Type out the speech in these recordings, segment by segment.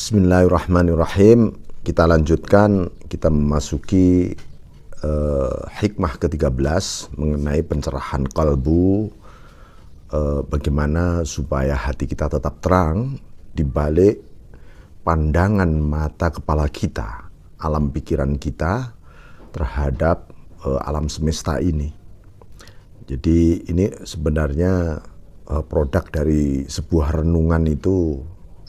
Bismillahirrahmanirrahim. Kita lanjutkan, kita memasuki hikmah ke-13 mengenai pencerahan kalbu, bagaimana supaya hati kita tetap terang di balik pandangan mata kepala kita, alam pikiran kita terhadap alam semesta ini. Jadi ini sebenarnya produk dari sebuah renungan itu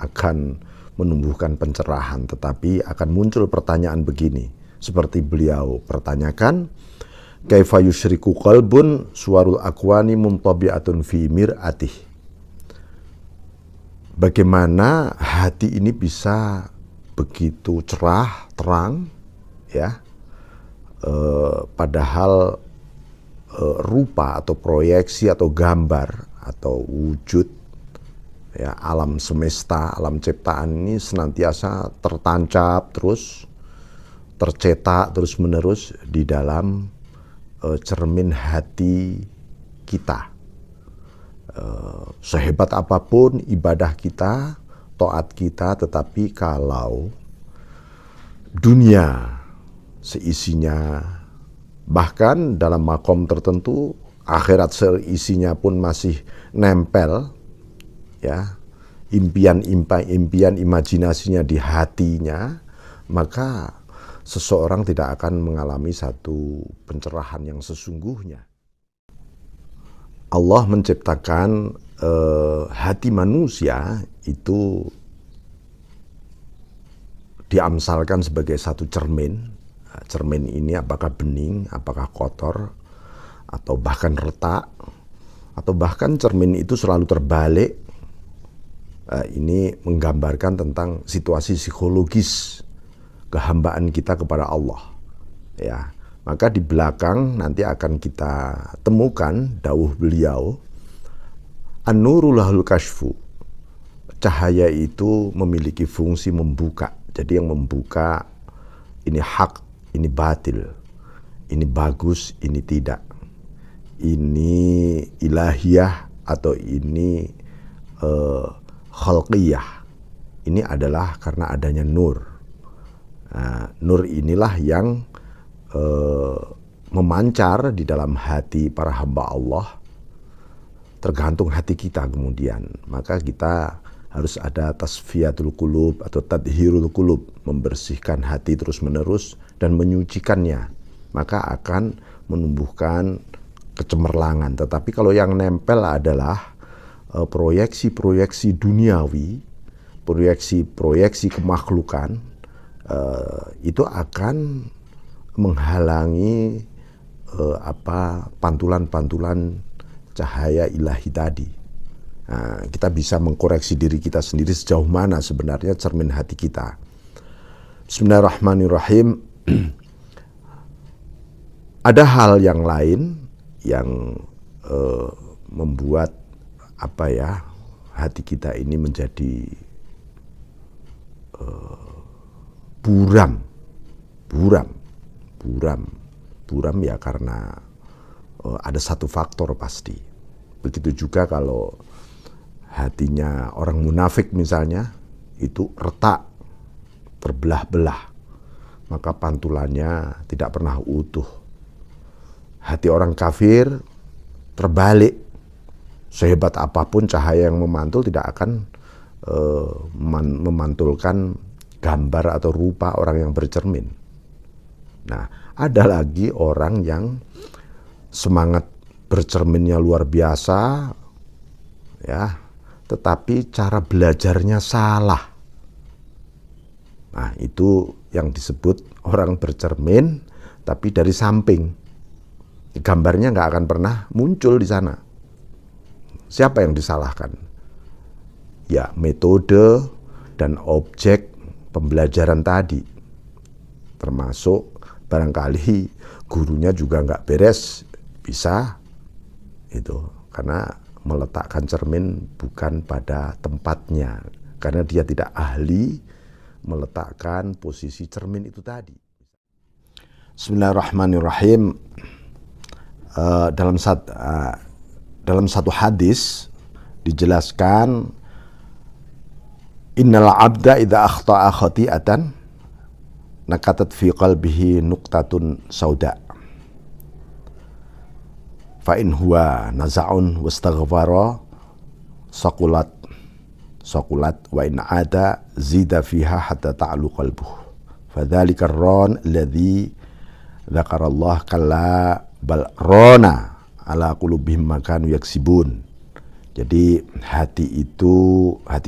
akan menumbuhkan pencerahan, tetapi akan muncul pertanyaan begini, seperti beliau pertanyakan, kaifa yusyriku qalbun suwarul akwani muntabi'atun fi mir'atih. Bagaimana hati ini bisa begitu cerah, terang, ya, padahal rupa atau proyeksi atau gambar atau wujud, ya, alam semesta, alam ciptaan ini senantiasa tertancap terus, tercetak terus menerus di dalam cermin hati kita. Sehebat apapun ibadah kita, taat kita, tetapi kalau dunia seisinya, bahkan dalam makom tertentu akhirat seisinya pun masih nempel, ya, impian imajinasinya di hatinya, maka seseorang tidak akan mengalami satu pencerahan yang sesungguhnya. Allah menciptakan hati manusia itu diamsalkan sebagai satu cermin. Cermin ini apakah bening, apakah kotor, atau bahkan retak, atau bahkan cermin itu selalu terbalik. Ini menggambarkan tentang situasi psikologis kehambaan kita kepada Allah, ya. Maka di belakang nanti akan kita temukan dawuh beliau, an-nuru lahul kashfu. Cahaya itu memiliki fungsi membuka. Jadi yang membuka ini hak, ini batil, ini bagus, ini tidak, ini ilahiyah atau ini khalqiyah. Ini adalah karena adanya nur. Nah, nur inilah yang memancar di dalam hati para hamba Allah. Tergantung hati kita kemudian. Maka kita harus ada tasfiyatul qulub atau tadhirul qulub, membersihkan hati terus menerus dan menyucikannya. Maka akan menumbuhkan kecemerlangan. Tetapi kalau yang nempel adalah proyeksi-proyeksi duniawi, proyeksi-proyeksi kemakhlukan, itu akan menghalangi pantulan-pantulan cahaya ilahi tadi. Nah, kita bisa mengkoreksi diri kita sendiri sejauh mana sebenarnya cermin hati kita. Bismillahirrahmanirrahim. Ada hal yang lain yang membuat hati kita ini menjadi buram ya, karena ada satu faktor pasti. Begitu juga kalau hatinya orang munafik misalnya, itu retak, terbelah-belah, maka pantulannya tidak pernah utuh. Hati orang kafir terbalik, sehebat apapun cahaya yang memantul tidak akan memantulkan gambar atau rupa orang yang bercermin. Nah, ada lagi orang yang semangat bercerminnya luar biasa, ya, tetapi cara belajarnya salah. Nah, itu yang disebut orang bercermin tapi dari samping. Gambarnya nggak akan pernah muncul di sana. Siapa yang disalahkan? Ya, metode dan objek pembelajaran tadi. Termasuk barangkali gurunya juga nggak beres, bisa itu karena meletakkan cermin bukan pada tempatnya, karena dia tidak ahli meletakkan posisi cermin itu tadi. Bismillahirrahmanirrahim. Dalam satu hadis dijelaskan, Innal abda idza akhta'a khati'atan nakatat fi qalbihi nuqtatun sauda. Fa in huwa naza'un wastaghfara saqulat wa in ada zida fiha hatta ta'lu qalbuh. Fadzalika ar-ran alladhi dzakarallah kalla bal rana ala qulubihim ma kanu yaksibun. Jadi hati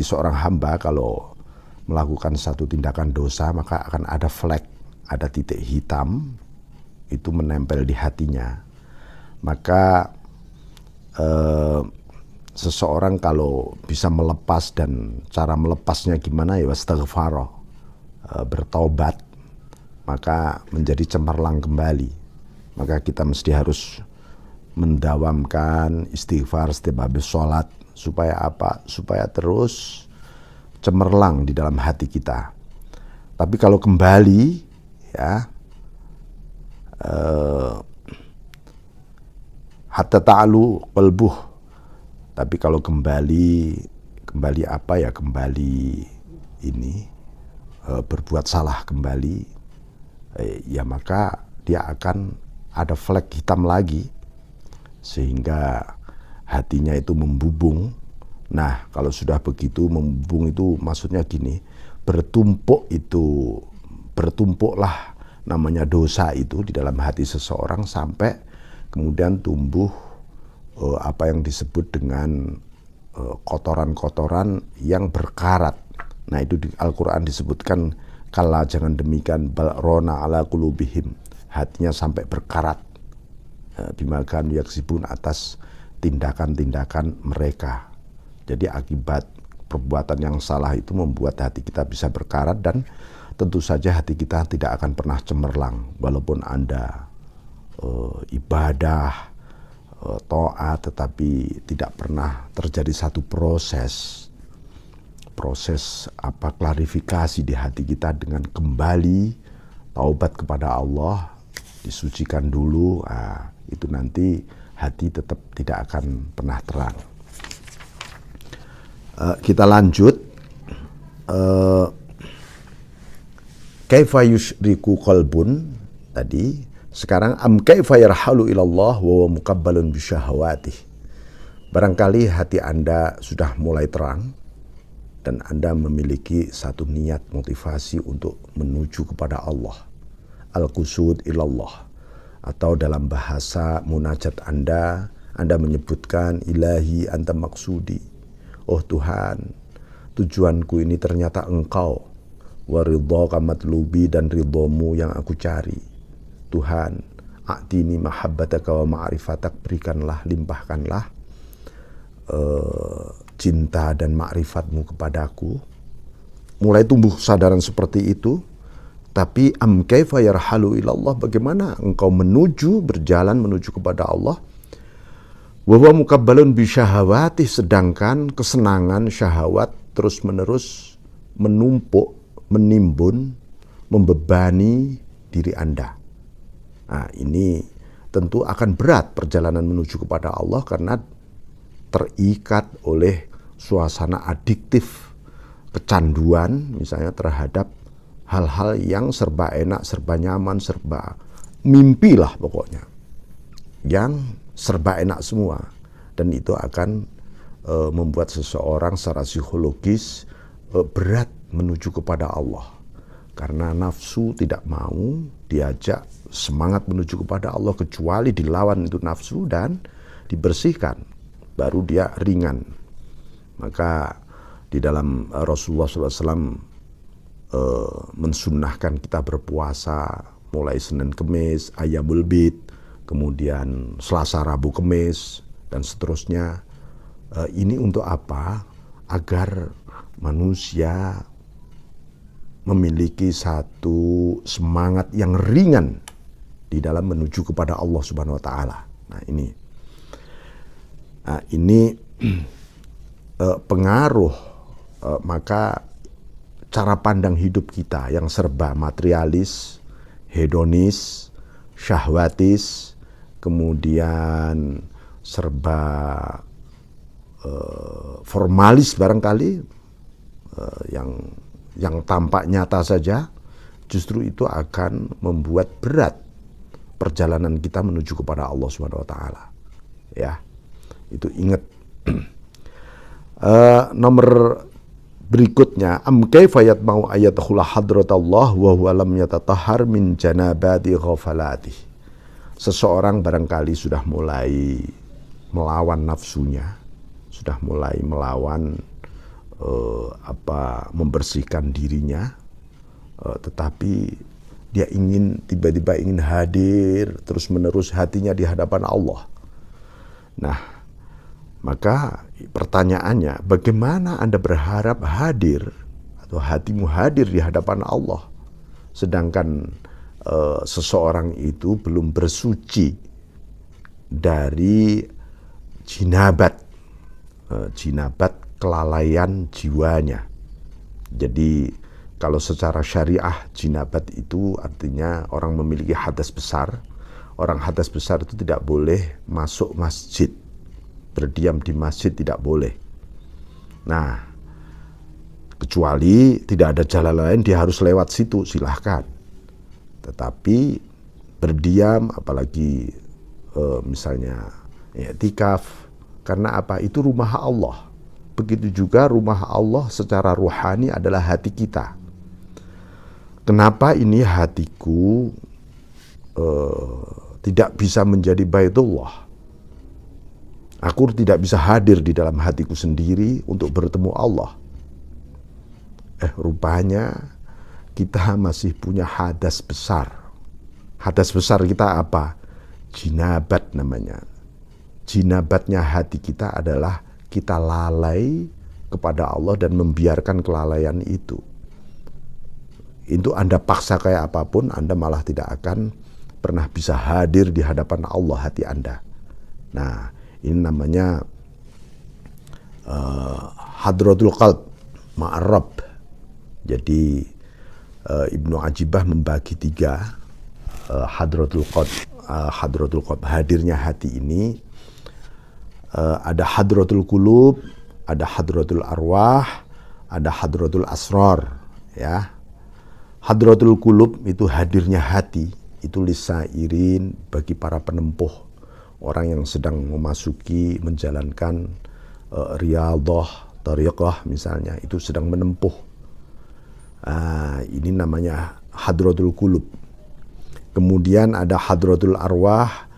seorang hamba kalau melakukan satu tindakan dosa maka akan ada flek, ada titik hitam itu menempel di hatinya. Maka seseorang kalau bisa melepas, dan cara melepasnya gimana ya, wastaghfara, bertaubat, maka menjadi cemerlang kembali. Maka kita mesti harus mendawamkan istighfar setiap habis sholat. Supaya apa? Supaya terus cemerlang di dalam hati kita. Tapi kalau kembali ya, hatta ta'lu qalbuh. Tapi kalau kembali apa ya? Kembali ini berbuat salah kembali, ya maka dia akan ada flek hitam lagi, sehingga hatinya itu membubung. Nah, kalau sudah begitu membubung itu maksudnya gini, bertumpuklah namanya dosa itu di dalam hati seseorang sampai kemudian tumbuh apa yang disebut dengan kotoran-kotoran yang berkarat. Nah, itu di Al-Quran disebutkan, kala jangan demikian, bal rona ala qulubihim, hatinya sampai berkarat bima kanu yaksibun, atas tindakan-tindakan mereka. Jadi akibat perbuatan yang salah itu membuat hati kita bisa berkarat, dan tentu saja hati kita tidak akan pernah cemerlang walaupun Anda ibadah, taat, tetapi tidak pernah terjadi satu proses klarifikasi di hati kita dengan kembali taubat kepada Allah, disucikan dulu. Itu nanti hati tetap tidak akan pernah terang. Kita lanjut. Kaifa yushriku qalbun tadi. Sekarang am kaifa yarhalu ilallah wa huwa muqabbalun bisyahawatih. Barangkali hati Anda sudah mulai terang dan Anda memiliki satu niat motivasi untuk menuju kepada Allah. Al-qusud ilallah. Atau dalam bahasa munajat Anda menyebutkan, ilahi anta maksudi. Oh Tuhan, tujuanku ini ternyata Engkau. Wa ridhaka matlubi, dan ridhomu yang aku cari. Tuhan, a'tini mahabbataka wa ma'rifatak, berikanlah, limpahkanlah cinta dan ma'rifatmu kepadaku. Mulai tumbuh kesadaran seperti itu. Tapi am kaifa yarhalu ilallah, bagaimana engkau berjalan menuju kepada Allah. Wa huwa muqabbalun bi syahawati, sedangkan kesenangan syahwat terus menerus menumpuk, menimbun, membebani diri Anda. Nah, ini tentu akan berat perjalanan menuju kepada Allah karena terikat oleh suasana adiktif, kecanduan misalnya terhadap hal-hal yang serba enak, serba nyaman, serba mimpi lah pokoknya. Yang serba enak semua. Dan itu akan membuat seseorang secara psikologis berat menuju kepada Allah. Karena nafsu tidak mau diajak semangat menuju kepada Allah, kecuali dilawan itu nafsu dan dibersihkan. Baru dia ringan. Maka di dalam Rasulullah SAW mensunnahkan kita berpuasa mulai Senin Kemis, Ayyamul Bid, kemudian Selasa Rabu Kemis, dan seterusnya. Ini untuk apa? Agar manusia memiliki satu semangat yang ringan di dalam menuju kepada Allah Subhanahu wa taala. Nah, ini pengaruh maka cara pandang hidup kita yang serba materialis, hedonis, syahwatis, kemudian serba formalis barangkali, yang tampak nyata saja, justru itu akan membuat berat perjalanan kita menuju kepada Allah Subhanahu wa taala. Ya. Itu ingat. Nomor berikutnya, am kaifa yatma'u ayadkhula hadratallah wa huwa lam yatatahhar min janabati ghafalati. Seseorang barangkali sudah mulai melawan nafsunya, sudah mulai melawan membersihkan dirinya, tetapi dia tiba-tiba ingin hadir terus menerus hatinya di hadapan Allah. Nah, maka pertanyaannya, bagaimana Anda berharap hadir atau hatimu hadir di hadapan Allah sedangkan seseorang itu belum bersuci dari jinabat kelalaian jiwanya. Jadi kalau secara syariah jinabat itu artinya orang memiliki hadas besar. Orang hadas besar itu tidak boleh masuk masjid, berdiam di masjid tidak boleh. Nah, kecuali tidak ada jalan lain dia harus lewat situ, silahkan. Tetapi berdiam, apalagi misalnya i'tikaf, karena apa? Itu rumah Allah. Begitu juga rumah Allah secara ruhani adalah hati kita. Kenapa ini hatiku tidak bisa menjadi baitullah? Aku tidak bisa hadir di dalam hatiku sendiri untuk bertemu Allah. Rupanya kita masih punya hadas besar. Hadas besar kita apa? Jinabat namanya. Jinabatnya hati kita adalah kita lalai kepada Allah dan membiarkan kelalaian itu. Itu Anda paksa kayak apapun, Anda malah tidak akan pernah bisa hadir di hadapan Allah hati Anda. Nah, ini namanya hadratul qalb ma'arab. Jadi Ibnu Ajibah membagi 3 hadratul qalb. Hadirnya hati ini ada hadratul qulub, ada hadratul arwah, ada hadratul asrar, ya. Hadratul qulub itu hadirnya hati, itu lisairin bagi para penempuh, orang yang sedang memasuki menjalankan riyadhah, tariqah misalnya, itu sedang menempuh. Ini namanya hadratul qulub. Kemudian ada hadratul arwah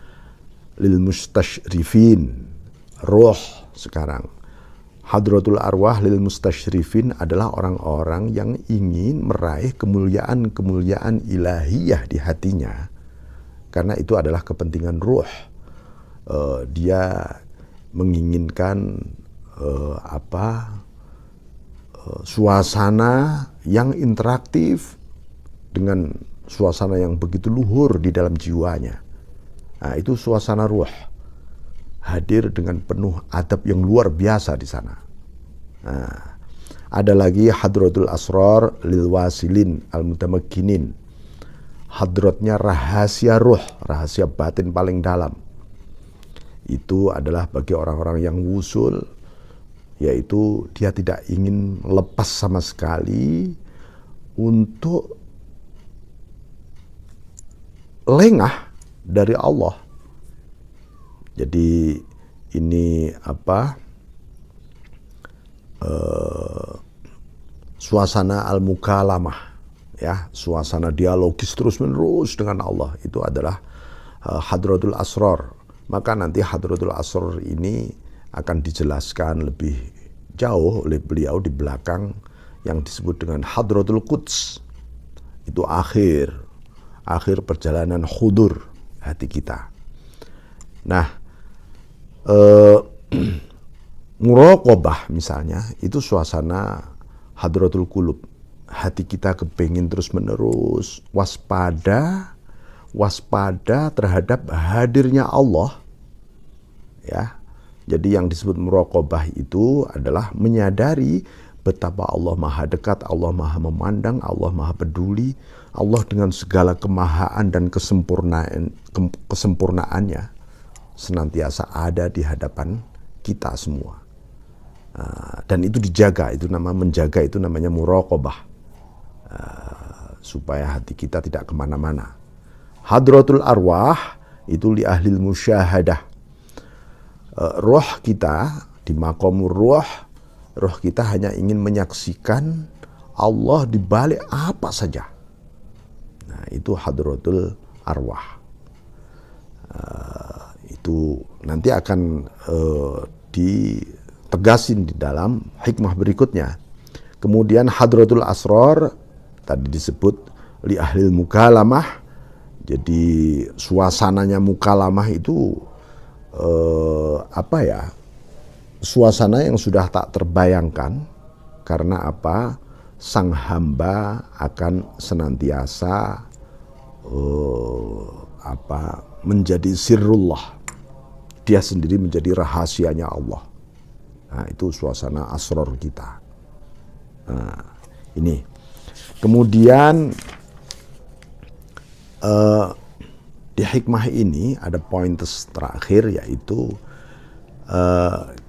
lil mustasyrifin, ruh sekarang. Hadratul arwah lil mustasyrifin adalah orang-orang yang ingin meraih kemuliaan-kemuliaan ilahiyah di hatinya. Karena itu adalah kepentingan ruh. Dia menginginkan suasana yang interaktif dengan suasana yang begitu luhur di dalam jiwanya. Nah, itu suasana ruh. Hadir dengan penuh adab yang luar biasa di sana. Nah, ada lagi hadratul asrar lil wasilin al mutamakkinin. Hadratnya rahasia ruh, rahasia batin paling dalam. Itu adalah bagi orang-orang yang wusul, yaitu dia tidak ingin lepas sama sekali untuk lengah dari Allah. Jadi ini suasana al-mukalamah, ya, suasana dialogis terus-menerus dengan Allah, itu adalah hadratul asrar. Maka nanti hadratul asrar ini akan dijelaskan lebih jauh oleh beliau di belakang yang disebut dengan hadratul quds. Itu akhir perjalanan khudur hati kita. Nah, muraqabah misalnya, itu suasana hadratul qulub. Hati kita kepingin terus menerus waspada terhadap hadirnya Allah, ya. Jadi yang disebut muraqabah itu adalah menyadari betapa Allah maha dekat, Allah maha memandang, Allah maha peduli, Allah dengan segala kemahaan dan kesempurnaannya senantiasa ada di hadapan kita semua. Dan itu dijaga, menjaga itu namanya muraqabah, supaya hati kita tidak kemana-mana. Hadratul arwah itu li ahlil musyahadah. Roh kita di maqamur roh kita hanya ingin menyaksikan Allah di balik apa saja. Nah, itu hadratul arwah. Itu nanti akan ditegasin di dalam hikmah berikutnya. Kemudian hadratul asrar tadi disebut li ahlil mukalamah. Jadi suasananya mukalamah itu suasana yang sudah tak terbayangkan. Karena apa? Sang hamba akan senantiasa menjadi sirrullah. Dia sendiri menjadi rahasianya Allah. Nah, itu suasana asrar kita. Nah, ini. Kemudian di hikmah ini ada poin terakhir, yaitu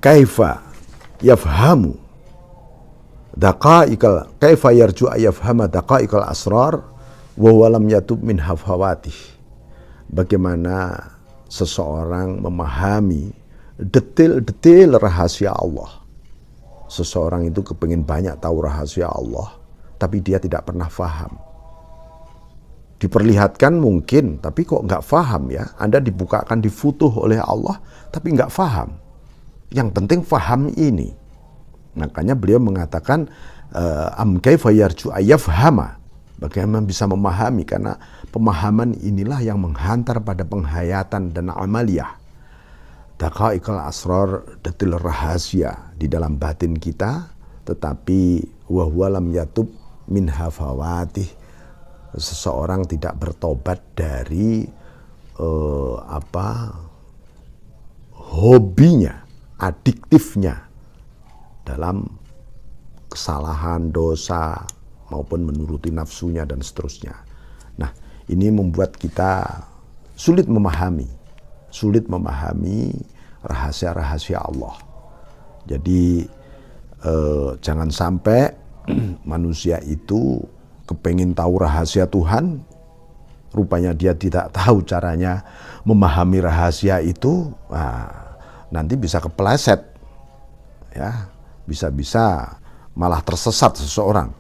kaifa yafhamu daqa'iqal kaifa yarju ayafhama daqa'iqal asrar wa huwa lam yatub min hafawatih. Bagaimana seseorang memahami detail-detail rahasia Allah. Seseorang itu kepingin banyak tahu rahasia Allah, tapi dia tidak pernah faham. Diperlihatkan mungkin, tapi kok nggak faham ya. Anda dibukakan, difutuh oleh Allah, tapi nggak faham. Yang penting faham ini. Makanya beliau mengatakan, am kaifa yarju ayafhama. Bagaimana bisa memahami, karena pemahaman inilah yang menghantar pada penghayatan dan amaliyah. Daqa'iqal asrar, detail rahasia di dalam batin kita, tetapi wa huwa lam yatub min hafawatih. Seseorang tidak bertobat dari hobinya, adiktifnya dalam kesalahan, dosa, maupun menuruti nafsunya dan seterusnya. Nah, ini membuat kita sulit memahami rahasia-rahasia Allah. Jadi jangan sampai manusia itu kepengin tahu rahasia Tuhan, rupanya dia tidak tahu caranya memahami rahasia itu. Nanti bisa kepeleset, ya, bisa-bisa malah tersesat seseorang.